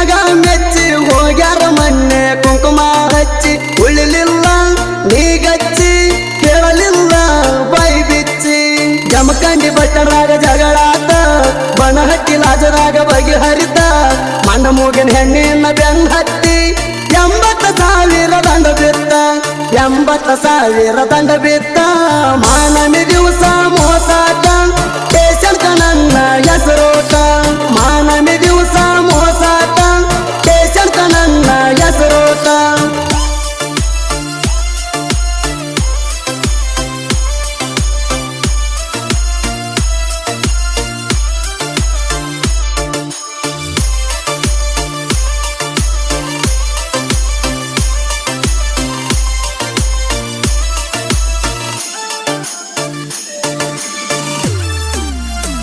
ನಿನಗ ಮೆಚ್ಚಿ ಹೋಗ್ಯಾರ ಮೊನ್ನೆ ಕುಂಕುಮ ಹಚ್ಚಿ ಉಳಿಲಿಲ್ಲ ನೀಗಚ್ಚಿ ಕೇಳಲಿಲ್ಲ ಬೈ ಬಿಚ್ಚಿ ಜಮಖಂಡಿ ಬಟ್ಟರಾಗ ಜಗಳಾತ ಬನಹಟ್ಟಿ ಲಾಜರಾಗ ಬಗೆಹರಿತ ಮಣ್ಣ ಮೂಗಿನ ಹೆಣ್ಣಿನ ಬೆನ್ನ ಹತ್ತಿ 80,000 ದಂಡ ಬಿತ್ತ 80,000 ದಂಡ ಬಿತ್ತ ಮಾನಮಿ ದಿವಸ ಮೋಸಾಟ